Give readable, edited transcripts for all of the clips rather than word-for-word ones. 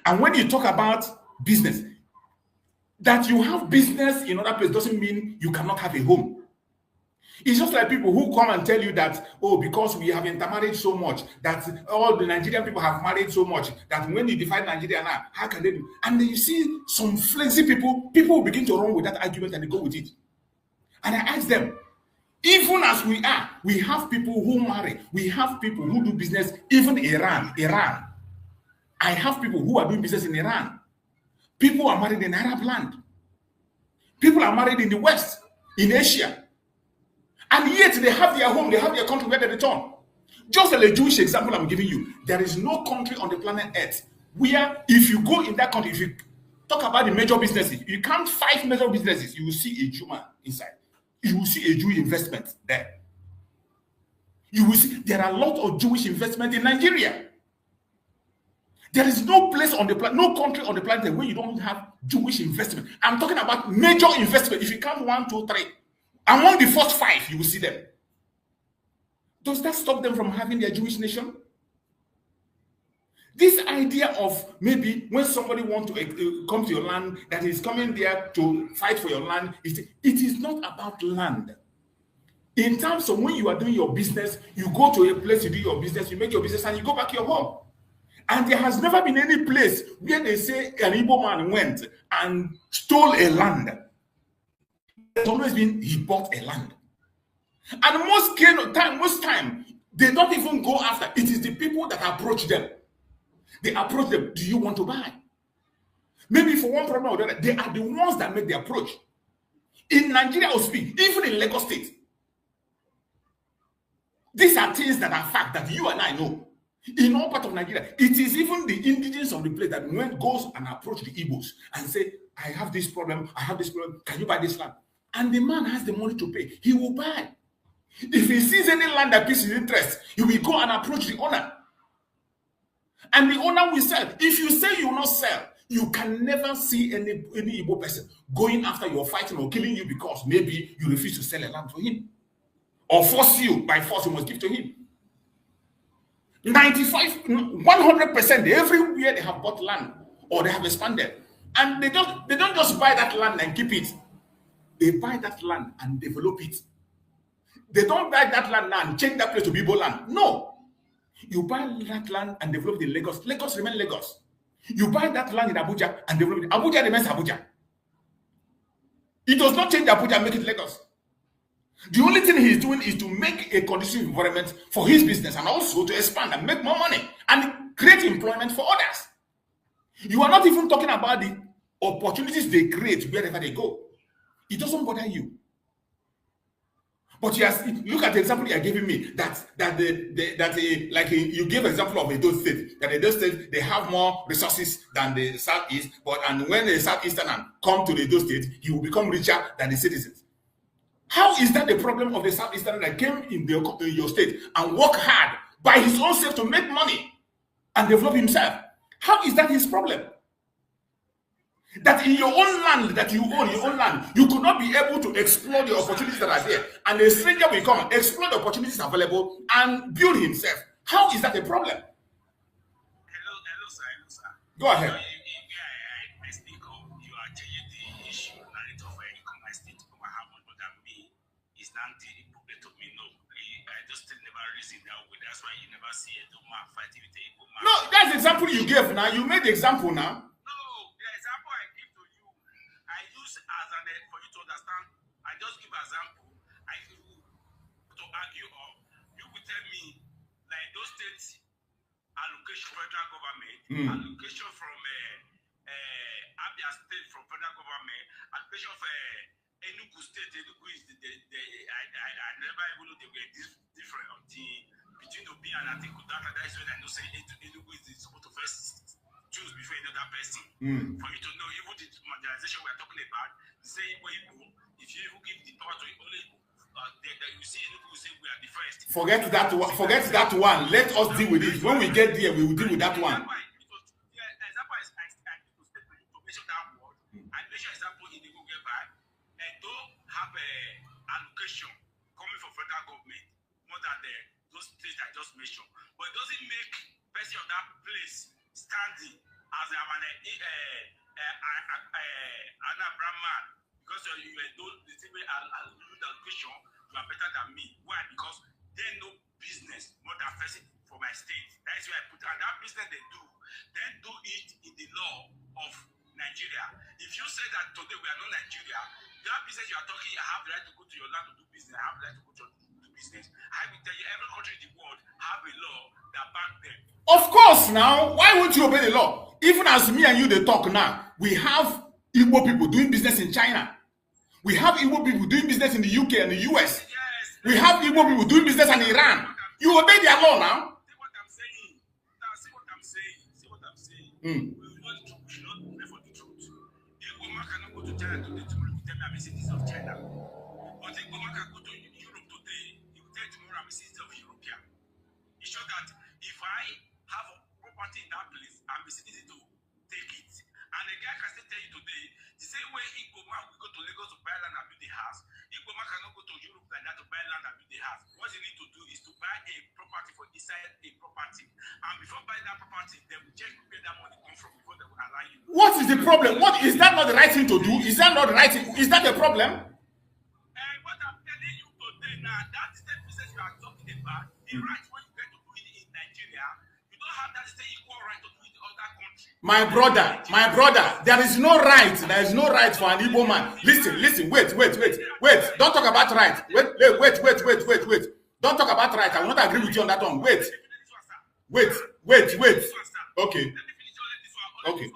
And when you talk about business, that you have business in other places doesn't mean you cannot have a home. It's just like people who come and tell you that, oh, because we have intermarried so much, that all the Nigerian people have married so much, that when you define Nigeria now, how can they do? And then you see some flimsy people will begin to run with that argument and they go with it. And I ask them, even as we are, we have people who marry, we have people who do business, even Iran. I have people who are doing business in Iran. People are married in Arab land. People are married in the West, in Asia. And yet they have their home, they have their country where they return. Just a Jewish example I'm giving you. There is no country on the planet Earth where if you go in that country, if you talk about the major businesses, you count 5 major businesses, you will see a Jew man inside. You will see a Jewish investment there. You will see there are a lot of Jewish investment in Nigeria. There is no place on the planet, no country on the planet where you don't have Jewish investment. I'm talking about major investment. If you count 1, 2, 3, among the first 5, you will see them. Does that stop them from having their Jewish nation? This idea of maybe when somebody wants to come to your land, that is coming there to fight for your land, it is not about land. In terms of when you are doing your business, you go to a place to do your business, you make your business, and you go back to your home. And there has never been any place where they say an Igbo man went and stole a land. It's always been he bought a land. And most time, they don't even go after. It is the people that approach them. They approach them. Do you want to buy? Maybe for one problem or the other, they are the ones that make the approach. In Nigeria, or speak, even in Lagos State, these are things that are fact that you and I know. In all part of Nigeria, it is even the indigenous of the place that goes and approach the Igbos and say, I have this problem, can you buy this land? And the man has the money to pay. He will buy. If he sees any land that piques his interest, he will go and approach the owner. And the owner will sell. If you say you will not sell, you can never see any Igbo person going after you or fighting or killing you because maybe you refuse to sell a land to him. Or force you, by force you must give to him. 100%, everywhere they have bought land or they have expanded. And they don't just buy that land and keep it. They buy that land and develop it. They don't buy that land now and change that place to Igbo land. No. You buy that land and develop it in Lagos. Lagos remains Lagos. You buy that land in Abuja and develop it. Abuja remains Abuja. It does not change Abuja and make it Lagos. The only thing he's doing is to make a conducive environment for his business and also to expand and make more money and create employment for others. You are not even talking about the opportunities they create wherever they go. It doesn't bother you. But yes, look at the example you are giving me. You gave an example of Edo State. That Edo State, they have more resources than the Southeast. And when the Southeastern come to the Edo State, he will become richer than the citizens. How is that the problem of the Southeastern that came in your state and work hard by his own self to make money and develop himself? How is that his problem? That in your own land that you own, your own land, you could not be able to explore the opportunities that are there. And a stranger will come and explore the opportunities available and build himself. How is that a problem? Hello, sir. Go ahead. I speak of you are changing the issue narrative of income. I state over how much more than me is not the problem to me. No, I just never reason that way. That's why you never see a man fighting with a Igbo man. No, that's the example you gave now. You made the example now. For you to understand, I just give an example. To argue or you will tell me like those states allocation federal government, allocation from Abia state from federal government, allocation of Enugu state. Enugu is I never even know they were different between Obi and Atikutaka. That is when I know say Enugu is supposed to first choose before another person. For you to know even the marginalization we are talking about. Say Igbo, if you even give the power to only you see Igbo say we are the first. Forget that one. Let us deal with it. When we get there, we will deal with that one. Example is to mention that word. I mention example in the Google Bag. They don't have a allocation coming from federal government more than those states I just mentioned. But it doesn't make person of that place standing as as I'm an Brahman, because you don't the same way I'll do the question, you are better than me. Why? Because they know business more than first for my state. That's why I put on that business they do it in the law of Nigeria. If you say that today we are not Nigeria, that business you are talking, I have the right to go to your land to do business. I have the right to go to do business. I will tell you, every country in the world have a law that back them. Of course, now, why won't you obey the law? Even as me and you they talk now, we have Igbo people doing business in China. We have Igbo people doing business in the UK and the US. Yes. We have Igbo people doing business in Iran. You obey their law now. See what I'm saying. Now, see what I'm saying. See what I'm saying. We will not pray for the truth. Igbo man cannot go to China today tomorrow to tell me I'm a citizen of China. But Igbo man can go to Europe today, he will tell tomorrow I'm a citizen of European. It's sure that if I have a property in that place, I'm a citizen to take it. And the guy can still tell you today, the same way Igbo man will go to Lagos to buy land and build a house, Igbo man cannot go to Europe like that to buy land and build a house. What you need to do is to buy a property for inside a property. And before buying that property, they will check where that money comes from before they will allow you. What is the problem? What is that not the right thing to do? Is that not the right thing? Is that the problem? What I'm telling you today now, that is the business you are talking about. The right when you get to do it in Nigeria, you don't have that same equal right to do it in other countries. My brother, there is no right. There is no right for an Igbo man. Listen, wait. Don't talk about right. Wait. Don't talk about right. I will not agree with you on that one. Wait. Okay. Let me finish all this one. Okay.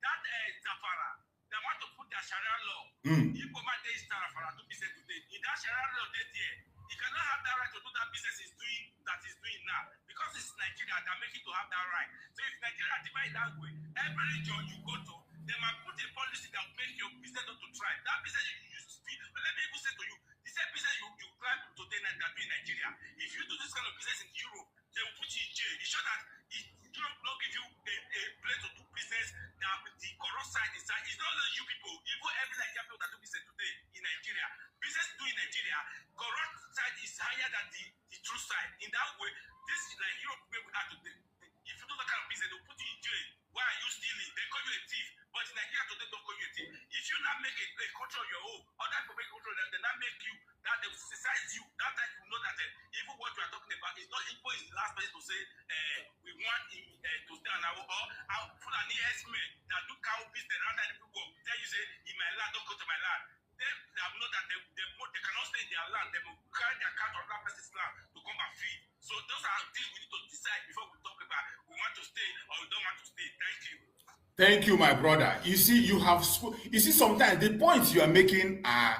That Zafara, they want to put their Sharia law. Igbo man dey Zafara do business today. In that Sharia law they there, he cannot have that right to do that business he's doing now. Because it's Nigeria that make it to have that right. So if Nigeria divide that way, every region you go to, they might put a policy that will make your business not to thrive. That business you use to speed. But let me even say to you, the same business you climb today that do in Nigeria. If you do this kind of business in Europe, they will put you in jail. It's sure that Europe will not give you a place to do business. That the corrupt side is that it's not only you people, even every Nigerian people that do business today in Nigeria. Business do in Nigeria, corrupt side is higher than the true side. In that way, this is like Europe where we are today. If you do that kind of business, they'll put you in jail. Why are you stealing? They call you a thief. But in Nigeria today, don't call you a thief. If you not make a culture of your own, other people make control, they not make you, that they will criticize you. That time you know that even what you are talking about is not Igbo is the last person to say we want him to stay on our Fulani herdsmen that do cow business around that people will tell you say in my land, don't go to my land. They know that they cannot stay in their land. They will carry their cat on that person's land to come and feed. So those are things we need to decide before we talk about we want to stay or we don't want to stay. Thank you. Thank you, my brother. You see, sometimes the points you are making are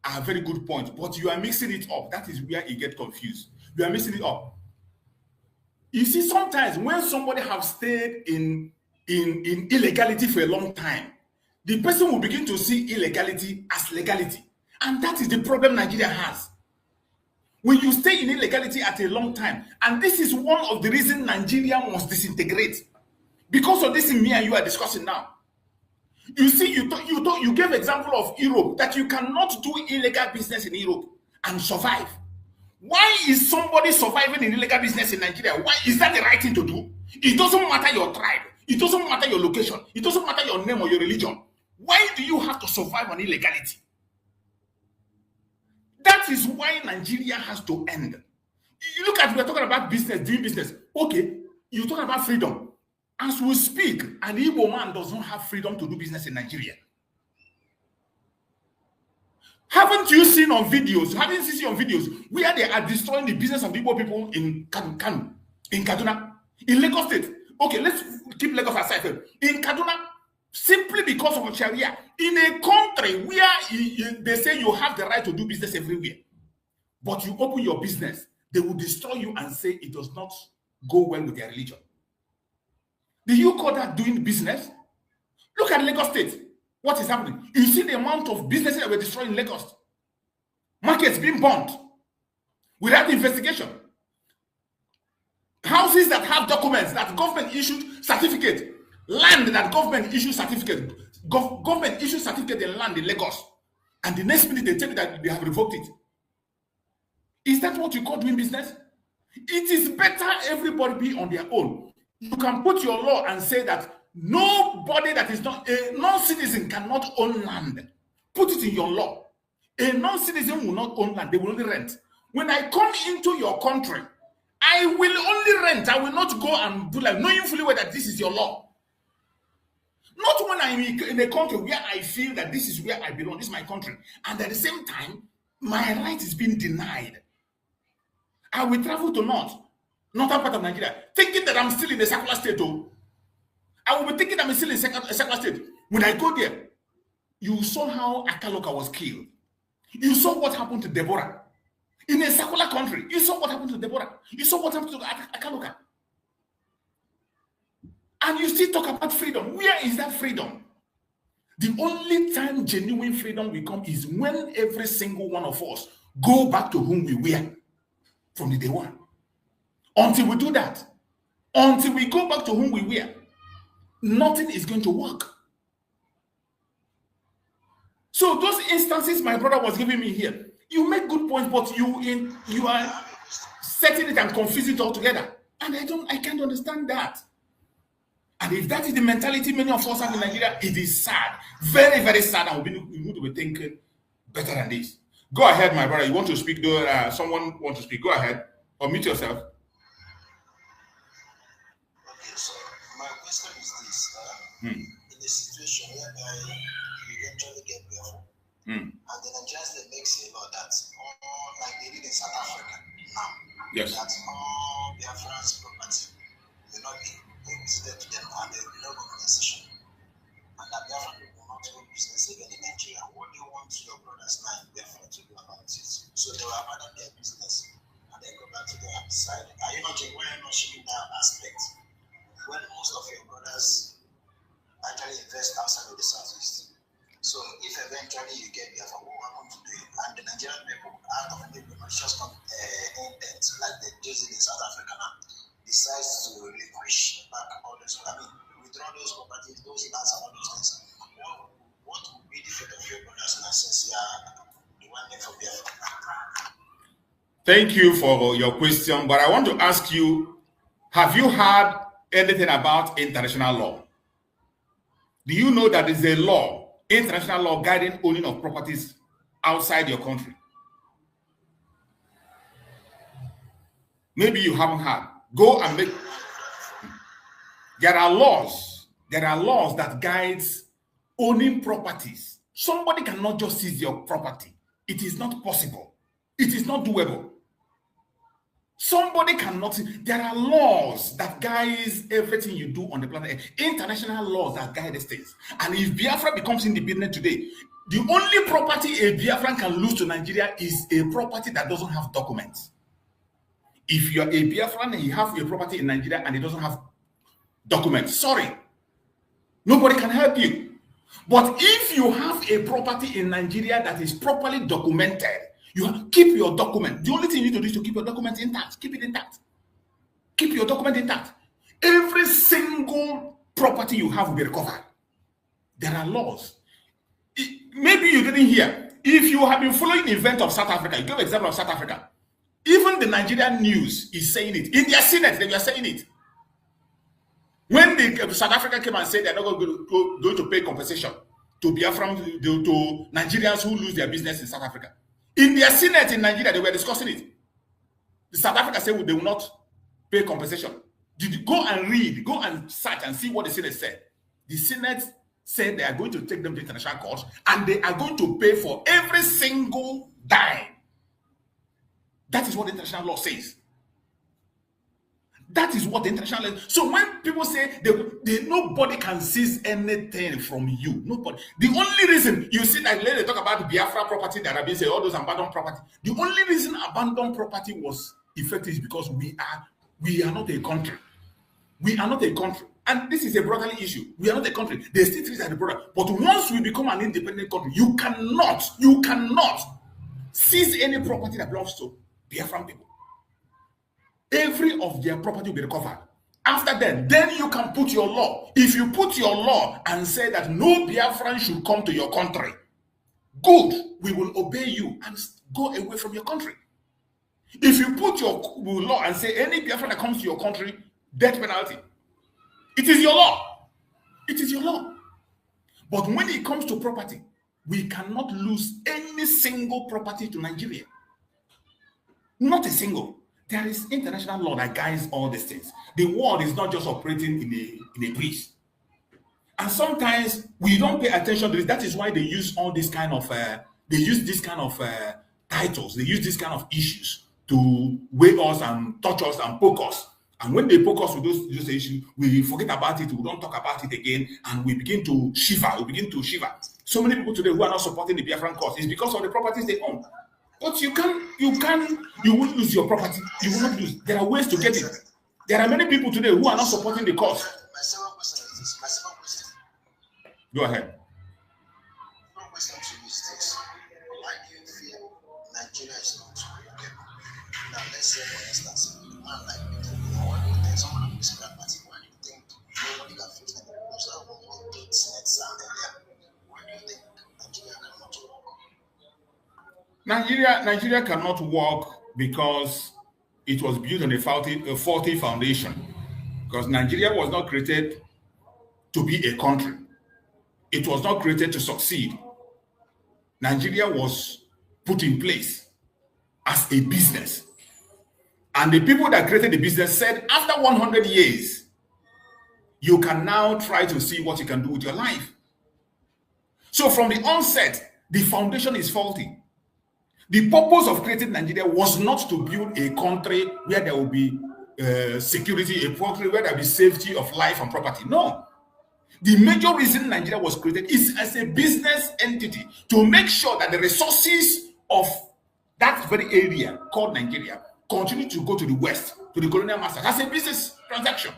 a very good point, but you are mixing it up. That is where you get confused. You are mixing it up. You see, sometimes when somebody has stayed in illegality for a long time, the person will begin to see illegality as legality. And that is the problem Nigeria has. When you stay in illegality at a long time, and this is one of the reasons Nigeria must disintegrate. Because of this thing me and you are discussing now. You see, you gave example of Europe, that you cannot do illegal business in Europe and survive. Why is somebody surviving in illegal business in Nigeria? Why is that the right thing to do? It doesn't matter your tribe. It doesn't matter your location. It doesn't matter your name or your religion. Why do you have to survive on illegality? That is why Nigeria has to end. You look at, we're talking about business, doing business. Okay, you're talking about freedom. As we speak, an Igbo man does not have freedom to do business in Nigeria. Haven't you seen on videos where they are destroying the business of the Igbo people in Kanu, in Kaduna, in Lagos State? Okay, let's keep Lagos aside. In Kaduna, simply because of Sharia, in a country where they say you have the right to do business everywhere, but you open your business, they will destroy you and say it does not go well with their religion. Do you call that doing business? Look at Lagos State. What is happening? You see the amount of businesses that were destroyed in Lagos. Markets being burnt without investigation. Houses that have documents that government issued certificate. Land that government issued certificate. Government issued certificate in land in Lagos. And the next minute they tell you that they have revoked it. Is that what you call doing business? It is better everybody be on their own. You can put your law and say that Nobody that is not a non-citizen cannot own land. Put it in your law. A non-citizen will not own land. They will only rent. When I come into your country, I will only rent. I will not go and do like knowing fully well that this is your law. Not when I'm in a country where I feel that this is where I belong, this is my country, and at the same time, my right is being denied. I will travel to northern part of Nigeria, thinking that I'm still in a secular state. Oh, I will be thinking I'm still in a secular state. When I go there, you saw how Akaloka was killed. You saw what happened to Deborah. In a secular country, you saw what happened to Deborah. You saw what happened to Akaloka. And you still talk about freedom. Where is that freedom? The only time genuine freedom will come is when every single one of us go back to whom we were from the day one. Until we do that, until we go back to whom we were, nothing is going to work. So those instances my brother was giving me here, you make good points, but you are setting it and confusing it all together. And I can't understand that. And if that is the mentality many of us have in Nigeria, it is sad. Very, very sad. And we need to be thinking better than this. Go ahead, my brother. You want to speak? Someone want to speak? Go ahead. Or mute yourself. Okay, so my question is this. In a situation whereby you eventually get Biafra, and the Nigerians, they make a law that all, like they did in South Africa now, yes, that all Biafran's property will not be visited to them and there will be no compensation. And that Biafra will not do business again in Nigeria. What do you want your brothers now in Biafra to do about it? So they will abandon their business and then go back to their side. Are you not showing that aspect? When most of your brothers actually invest outside of the Southeast. So if eventually you get Biafra, what will happen to you? And the Nigerian people, out of the malicious intent, like they did in South Africa now, decides to relinquish back all those, withdraw those properties, those lands and all those things. What would be the fate of your brothers now, since you are the one there for Biafra? Thank you for your question, but I want to ask you, have you heard anything about international law? Do you know that there is a law, international law, guiding owning of properties outside your country? Maybe you haven't heard. Go and make. There are laws that guides owning properties. Somebody cannot just seize your property. It is not possible. It is not doable. Somebody cannot. There are laws that guides everything you do on the planet. International laws that guide these things. And if Biafra becomes independent today, the only property a Biafran can lose to Nigeria is a property that doesn't have documents. If you're a Biafran and you have a property in Nigeria and it doesn't have documents, sorry, nobody can help you. But if you have a property in Nigeria that is properly documented, you keep your document. The only thing you need to do is to keep your document intact. Keep it intact. Keep your document intact. Every single property you have will be recovered. There are laws. Maybe you didn't hear. If you have been following the event of South Africa, you give an example of South Africa. Even the Nigerian news is saying it. In their Senate, they were saying it. When the South Africa came and said they're not going to pay compensation to Biafran, to Nigerians who lose their business in South Africa. In their Senate in Nigeria, they were discussing it. The South Africa said they will not pay compensation. Go and read, go and search and see what the Senate said. The Senate said they are going to take them to international court and they are going to pay for every single dime. That is what the international law says. That is what the international law. So when people say nobody can seize anything from you, nobody. The only reason you see that they talk about the Biafra property that have been said, all those abandoned property. The only reason abandoned property was effective is because we are not a country. We are not a country. And this is a brotherly issue. We are not a country. They still treat us as a brother. But once we become an independent country, you cannot seize any property that belongs to Biafran people. Every of their property will be recovered. After that, then you can put your law. If you put your law and say that no Biafran should come to your country, good, we will obey you and go away from your country. If you put your law and say any Biafran that comes to your country, death penalty, it is your law. It is your law. But when it comes to property, we cannot lose any single property to Nigeria. Not a single. There is international law that guides all these things. The world is not just operating in a breeze. And sometimes we don't pay attention to this. That is why they use all this kind of titles. They use this kind of issues to weigh us and touch us and poke us. And when they poke us with those issues, we forget about it. We don't talk about it again, and we begin to shiver. So many people today who are not supporting the Biafran cause is because of the properties they own. But you won't lose your property. You will not lose. There are ways to get it. There are many people today who are not supporting the cause. My second question is this. My second question. Go ahead. My question to you is this. Why do you feel Nigeria is not working? Now, let's say, for instance, a man like me, why do you think someone of this party, why do you think nobody can fix it? Most of them will do it next earlier. Why do you think Nigeria cannot work? Nigeria cannot work because it was built on a faulty foundation. Because Nigeria was not created to be a country. It was not created to succeed. Nigeria was put in place as a business. And the people that created the business said, after 100 years, you can now try to see what you can do with your life. So from the onset, the foundation is faulty. The purpose of creating Nigeria was not to build a country where there will be security, a country where there will be safety of life and property. No. The major reason Nigeria was created is as a business entity to make sure that the resources of that very area called Nigeria continue to go to the West, to the colonial masters, as a business transaction.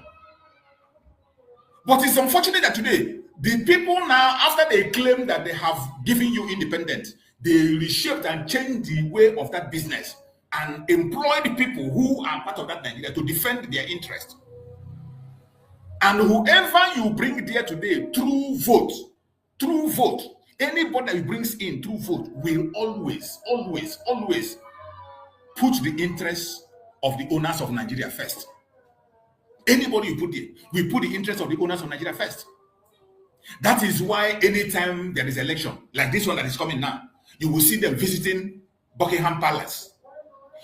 But it's unfortunate that today, the people now, after they claim that they have given you independence, they reshaped and changed the way of that business and employed people who are part of that Nigeria to defend their interest. And whoever you bring there today through vote, anybody that brings in through vote will always put the interests of the owners of Nigeria first. Anybody you put there, we put the interests of the owners of Nigeria first. That is why anytime there is election, like this one that is coming now, you will see them visiting Buckingham Palace.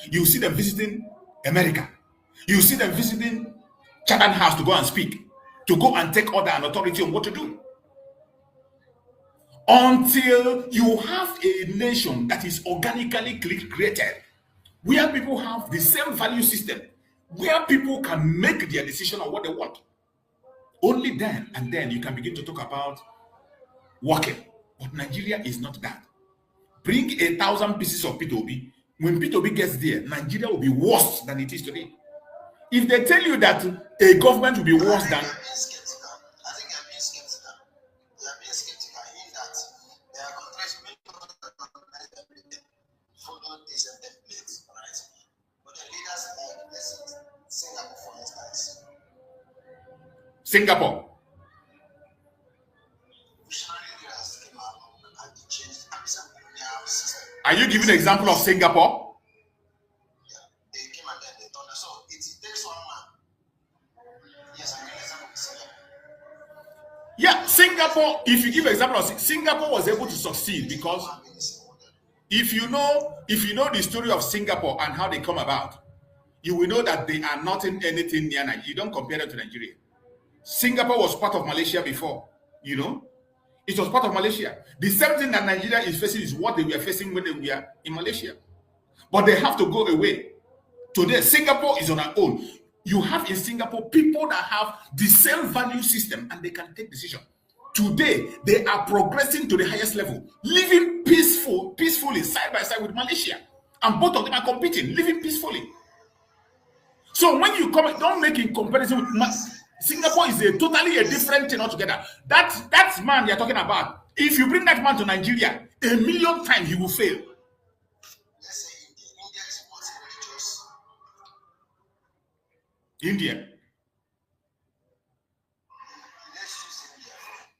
You will see them visiting America. You will see them visiting Chatham House to go and speak, to go and take order and authority on what to do. Until you have a nation that is organically created, where people have the same value system, where people can make their decision on what they want. Only then and then you can begin to talk about working. But Nigeria is not that. Bring 1,000 pieces of P2B. When P2B gets there, Nigeria will be worse than it is today. If they tell you that a government will be worse than... I think you're being skeptical. You're being skeptical in that there are countries that follow this template, right? But the leaders like, let's say, Singapore, for instance. Singapore. Visionary leaders came along and they changed the system. Are you giving an example of Singapore? Yeah, they came and then they done it. So it takes one man. Yes, I can example of Singapore. Yeah, Singapore, if you give an example of Singapore was able to succeed because if you know the story of Singapore and how they come about, you will know that they are not in anything near Nigeria. You don't compare them to Nigeria. Singapore was part of Malaysia before, you know. It was part of Malaysia. The same thing that Nigeria is facing is what they were facing when they were in Malaysia. But they have to go away. Today, Singapore is on our own. You have in Singapore people that have the same value system and they can take decisions. Today, they are progressing to the highest level, living peacefully side by side with Malaysia. And both of them are competing, living peacefully. So when you come, don't make in comparison with Singapore is totally a different thing altogether. That man you're talking about, if you bring that man to Nigeria, 1,000,000 times he will fail. Let's say India is multi-religious. India. Let's use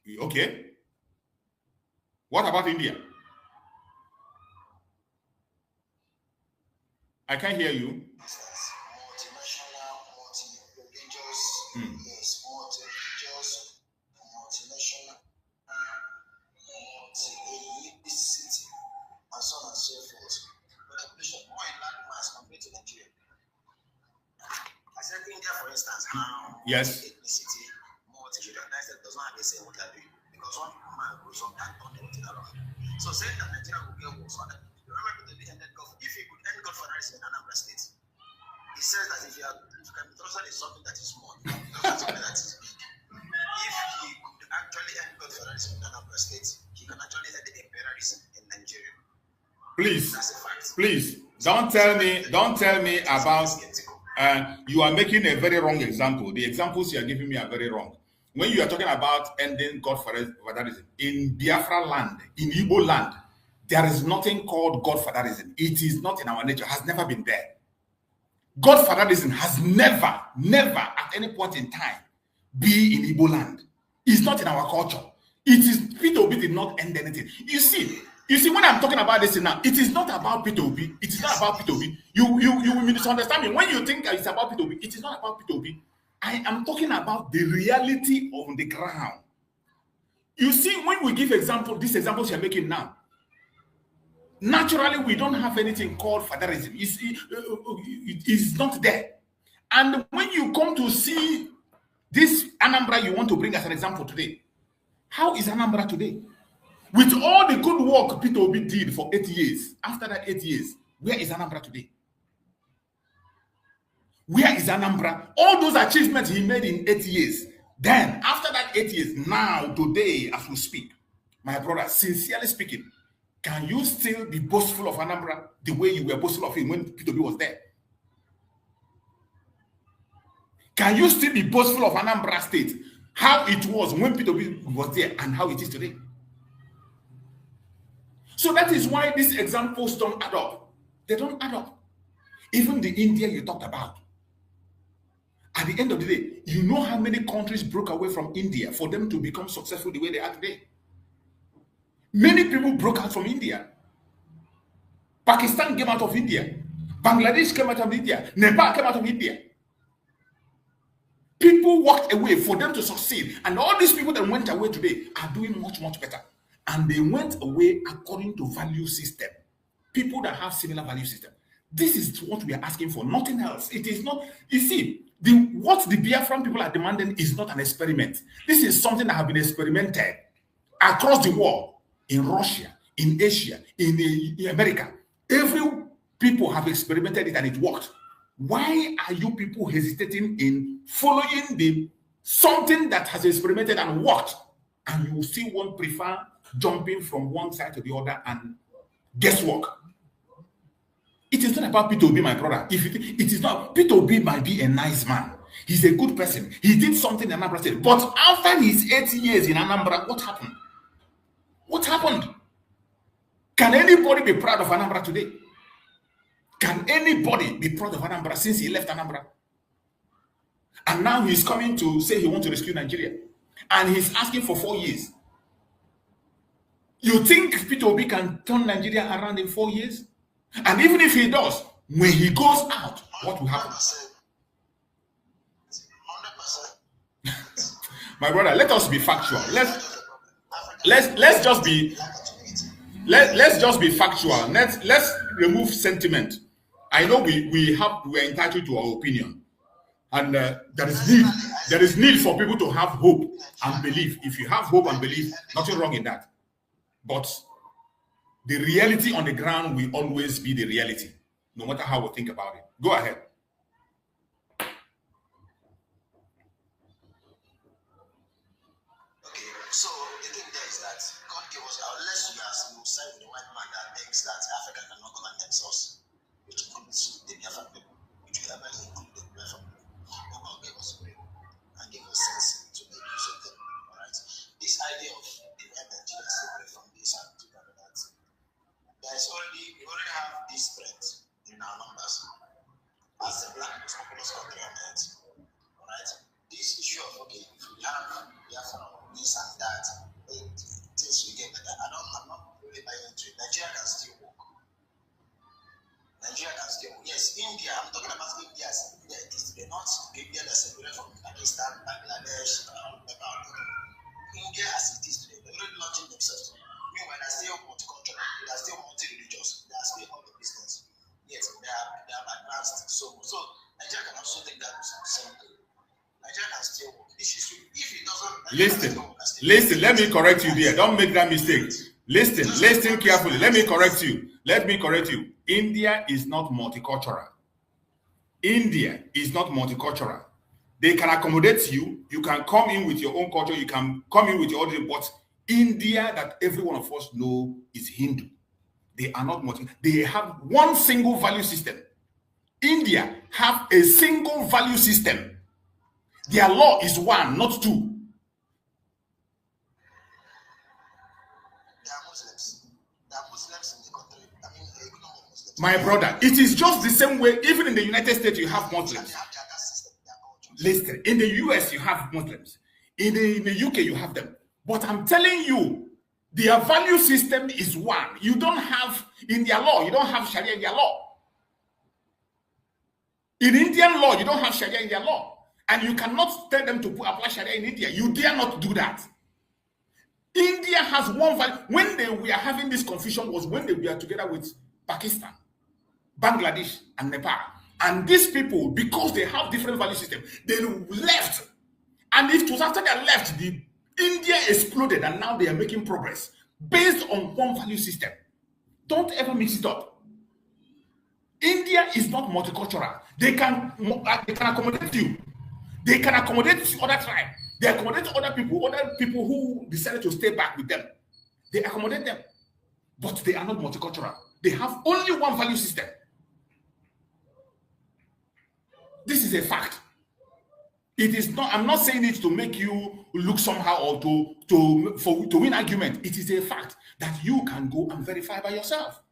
India. Okay. What about India? I can't hear you. Multinational, multi-religious, yes, multi-religious, Yes. ethnicity, multi-recognize that does not have the same what they're doing. Because one man goes on that on everything around. So saying that Nigeria will get worse, remember that we ended God. If he could end God federalism in Anambra State, he says that if you can be trusted in something that is small, you can be trusted in something that is big. If he could actually end God federalism in Anambra State, he can actually end the imperialism in Nigeria. Please, that's a fact. Please, don't tell me about. You are making a very wrong example. The examples you are giving me are very wrong. When you are talking about ending godfatherism in Biafra land, in Igbo land, there is nothing called godfatherism. It is not in our nature. Has never been there. Godfatherism has never at any point in time be in Igbo land. It's not in our culture. It is P2B did not end anything. You see, when I'm talking about this now, it is not about P2B. It is not about P2B. You will misunderstand me. When you think it's about P2B, it is not about P2B. I am talking about the reality on the ground. You see, when we give these examples you're making now, naturally, we don't have anything called fatherism. It's not there. And when you come to see this Anambra you want to bring as an example today, how is Anambra today? With all the good work Peter Obi did for 8 years, after that 8 years, where is Anambra today? Where is Anambra? All those achievements he made in 8 years. Then, after that 8 years, now, today, as we speak, my brother, sincerely speaking, can you still be boastful of Anambra the way you were boastful of him when Peter Obi was there? Can you still be boastful of Anambra State, how it was when Peter Obi was there and how it is today? So that is why these examples don't add up. They don't add up. Even the India you talked about. At the end of the day, you know how many countries broke away from India for them to become successful the way they are today? Many people broke out from India. Pakistan came out of India. Bangladesh came out of India. Nepal came out of India. People walked away for them to succeed. And all these people that went away today are doing much, much better. And they went away according to value system. People that have similar value system. This is what we are asking for, nothing else. It is not, you see, what the Biafran people are demanding is not an experiment. This is something that has been experimented across the world, in Russia, in Asia, in America. Every people have experimented it and it worked. Why are you people hesitating in following something that has experimented and worked, and you still won't prefer jumping from one side to the other and guesswork? It is not about Peter Obi, my brother. It is not. Peter Obi might be a nice man. He's a good person. He did something in Anambra State. But after his 8 years in Anambra, what happened? What happened? Can anybody be proud of Anambra today? Can anybody be proud of Anambra since he left Anambra? And now he's coming to say he wants to rescue Nigeria. And he's asking for 4 years. You think Peter Obi can turn Nigeria around in 4 years? And even if he does, when he goes out, what will happen? 100%. My brother, let us be factual. Let's just be factual. Let's remove sentiment. I know we're entitled to our opinion, and there is need for people to have hope and belief. If you have hope and belief, nothing wrong in that. But the reality on the ground will always be the reality, no matter how we think about it. Go ahead. Okay, so the thing there is that God gave us, unless we are side with the white man that thinks that Africa cannot come and themselves, which includes the Biafra people, which will ever include the Biafra people. But God gave us brain and gave us sense to make use of them. Alright? This idea of the Nigeria separate from this and to that, we already have this strength in our numbers as the black most populous country on earth. Alright? This issue of okay, if we have Biafra, this and that, things we get better. I'm not really buying into it. Nigeria can still work. Yes, India, I'm talking about India. India is today, not India that's separated from Pakistan, Bangladesh, India as it is today. They're already launching themselves. Meanwhile, they're still multicultural, they're still multi-religious, they're still all the business. Yes, they have advanced so much. So Nigeria can also take that same thing. Nigeria can Listen, let me correct you there. Don't make that mistake. Listen carefully. Let me correct you. India is not multicultural. They can accommodate you. You can come in with your own culture. You can come in with your own, but India, that every one of us know, is Hindu. They are not multi. They have one single value system. India have a single value system. Their law is one, not two. There are Muslims in the country. I mean, a good number of Muslims. My brother, it is just the same way. Even in the United States, you have Muslims. They have their caste system, their culture. Listen, in the US, you have Muslims. In the UK, you have them. But I'm telling you, their value system is one. You don't have, in their law, you don't have Sharia in their law. In Indian law, you don't have Sharia in their law. And you cannot tell them to apply Sharia in India. You dare not do that. India has one value. When they were having this confusion was when they were together with Pakistan, Bangladesh, and Nepal. And these people, because they have different value systems, they left. And it was after they left, India exploded, and now they are making progress based on one value system. Don't ever mix it up. India is not multicultural. They can accommodate you. They can accommodate other tribes. They accommodate other people who decided to stay back with them. They accommodate them. But they are not multicultural. They have only one value system. This is a fact. It is not, I'm not saying it to make you look somehow or to win argument. It is a fact that you can go and verify by yourself.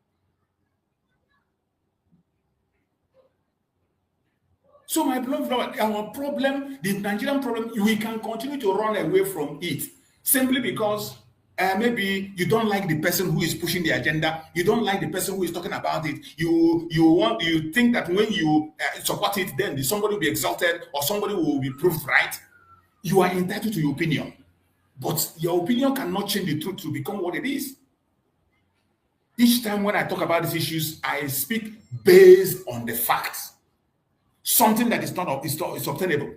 So my beloved, our problem, the Nigerian problem, we can continue to run away from it simply because maybe you don't like the person who is pushing the agenda. You don't like the person who is talking about it. You think that when you support it, then somebody will be exalted or somebody will be proved right. You are entitled to your opinion, but your opinion cannot change the truth to become what it is. Each time when I talk about these issues, I speak based on the facts. Something that is not is obtainable.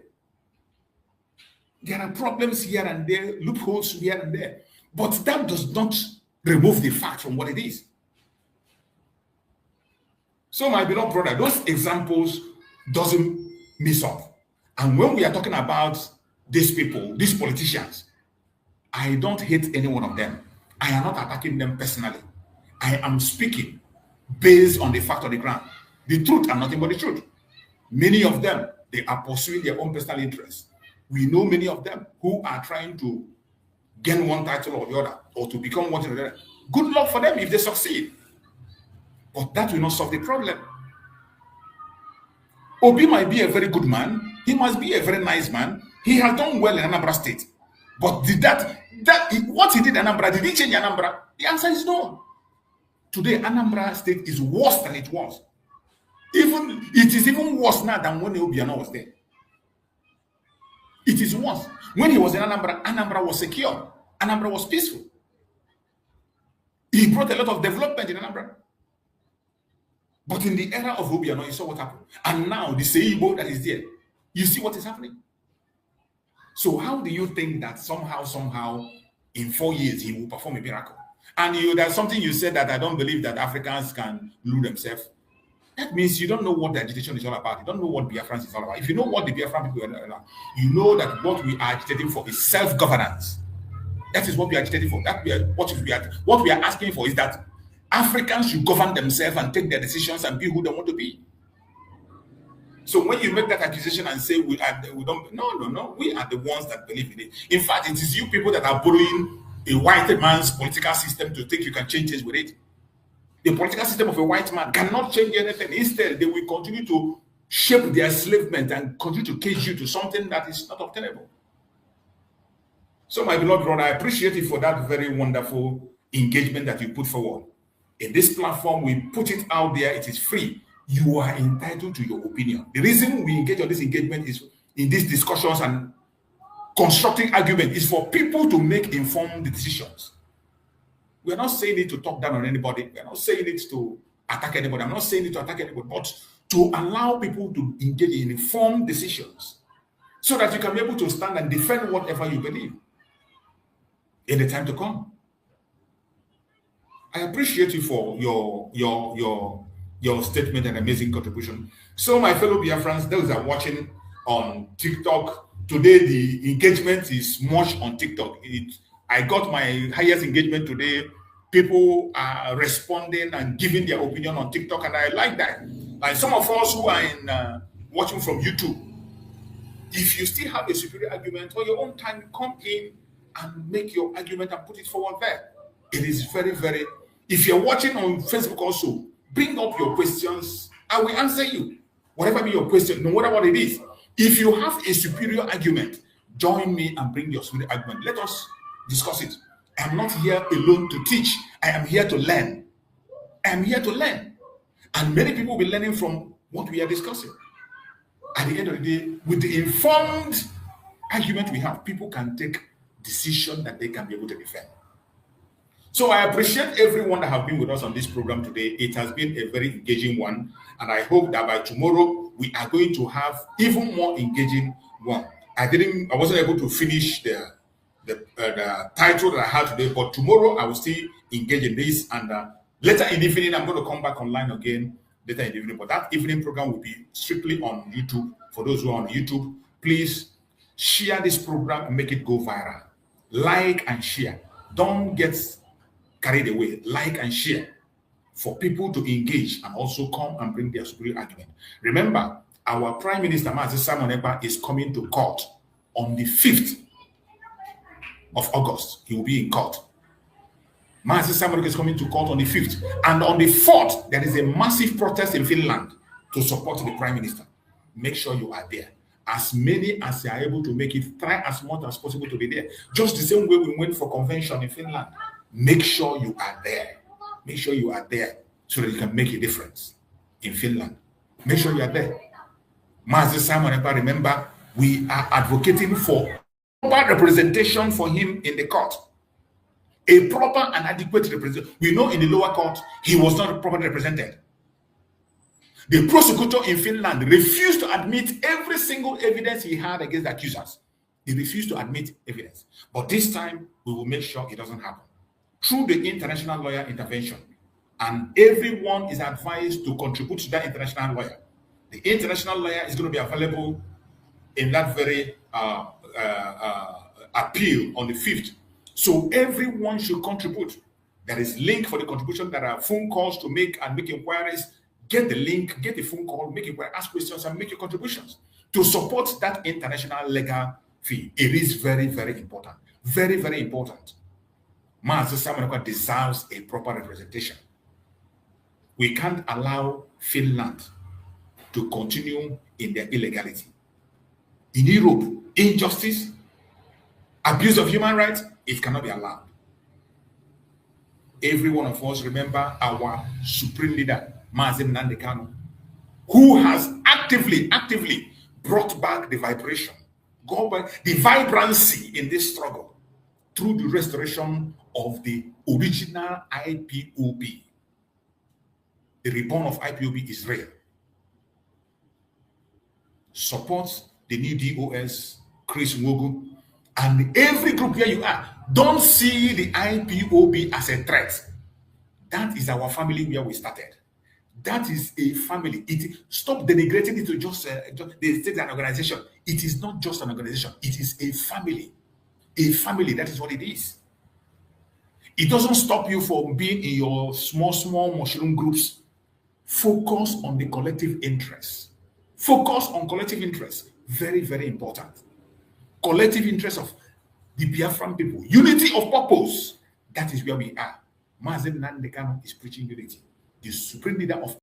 There are problems here and there, loopholes here and there, but that does not remove the fact from what it is. So, my beloved brother, those examples doesn't miss up. And when we are talking about these people, these politicians, I don't hate any one of them. I am not attacking them personally. I am speaking based on the fact of the ground, the truth and nothing but the truth. Many of them, they are pursuing their own personal interests. We know many of them who are trying to gain one title or the other, or to become one or the other. Good luck for them if they succeed. But that will not solve the problem. Obi might be a very good man. He must be a very nice man. He has done well in Anambra State. But did what he did in Anambra, did he change Anambra? The answer is no. Today, Anambra State is worse than it was. It is even worse now than when Obiano was there. It is worse. When he was in Anambra, Anambra was secure. Anambra was peaceful. He brought a lot of development in Anambra. But in the era of Obiano, you saw what happened. And now, the Seibo that is there, you see what is happening. So how do you think that somehow, in 4 years, he will perform a miracle? And there's something you said that I don't believe that Africans can lose themselves. That means you don't know what the agitation is all about. You don't know what Biafra is all about. If you know what the Biafra people are about, you know that what we are agitating for is self-governance. That is what we are agitating for. What we are asking for is that Africans should govern themselves and take their decisions and be who they want to be. So when you make that accusation and say we don't, no, we are the ones that believe in it. In fact, it is you people that are borrowing a white man's political system to think you can change things with it. The political system of a white man cannot change anything. Instead, they will continue to shape their enslavement and continue to cage you to something that is not obtainable. So, my beloved brother, I appreciate you for that very wonderful engagement that you put forward. In this platform, we put it out there. It is free. You are entitled to your opinion. The reason we engage on this engagement is in these discussions and constructive argument is for people to make informed decisions. We're not saying it to talk down on anybody. We're not saying it to attack anybody. I'm not saying it to attack anybody, but to allow people to engage in informed decisions so that you can be able to stand and defend whatever you believe. in the time to come. I appreciate you for your statement and amazing contribution. So, my fellow Biafrans, those that are watching on TikTok, today the engagement is much on TikTok. I got my highest engagement today. People are responding and giving their opinion on TikTok, and I like that. Like some of us who are watching from YouTube, if you still have a superior argument on your own time, come in and make your argument and put it forward there. It is very, very. If you're watching on Facebook also, bring up your questions. I will answer you. Whatever be your question, no matter what it is. If you have a superior argument, join me and bring your superior argument. Let us discuss it. I'm not here alone to teach. I am here to learn. I am here to learn. And many people will be learning from what we are discussing. At the end of the day, with the informed argument we have, people can take decision that they can be able to defend. So I appreciate everyone that have been with us on this program today. It has been a very engaging one, and I hope that by tomorrow we are going to have even more engaging one. I wasn't able to finish the title that I had today, but tomorrow I will still engage in this, and later in the evening I'm going to come back online again later in the evening. But that evening program will be strictly on YouTube. For those who are on YouTube, please share this program and make it go viral. Like and share. Don't get carried away. Like and share for people to engage and also come and bring their superior argument. Remember, our Prime Minister Mazi Nnamdi Kanu is coming to court on the 5th of August. He will be in court. Mazi Nnamdi Kanu is coming to court on the 5th. And on the 4th, there is a massive protest in Finland to support the Prime Minister. Make sure you are there. As many as you are able to make it, try as much as possible to be there. Just the same way we went for convention in Finland. Make sure you are there. Make sure you are there so that you can make a difference in Finland. Make sure you are there. Mazi Nnamdi Kanu, remember, we are advocating for proper representation for him in the court. A proper and adequate representation. We know in the lower court, he was not properly represented. The prosecutor in Finland refused to admit every single evidence he had against the accusers. He refused to admit evidence. But this time, we will make sure it doesn't happen. Through the international lawyer intervention. And everyone is advised to contribute to that international lawyer. The international lawyer is going to be available in that very appeal on the 5th. So everyone should contribute. There is link for the contribution. There are phone calls to make and make inquiries. Get the link, get the phone call, make inquiries, ask questions, and make your contributions to support that international legal fee. It is very, very important. Very, very important. Mazi Nnamdi Kanu deserves a proper representation. We can't allow Finland to continue in their illegality. In Europe, injustice, abuse of human rights, it cannot be allowed. Every one of us remember our supreme leader, Mazi Nnamdi Kanu, who has actively brought back the vibration, the vibrancy in this struggle through the restoration of the original IPOB. The reborn of IPOB is real. Support the new DOS, Chris Nwogu, and every group where you are. Don't see the IPOB as a threat. That is our family where we started. That is a family. Stop denigrating it to just an organization. It is not just an organization. It is a family. A family, that is what it is. It doesn't stop you from being in your small mushroom groups. Focus on the collective interest. Focus on collective interest. Very, very important. Collective interest of the Biafran people. Unity of purpose. That is where we are. Mazi Nnamdi Kanu is preaching unity. The supreme leader of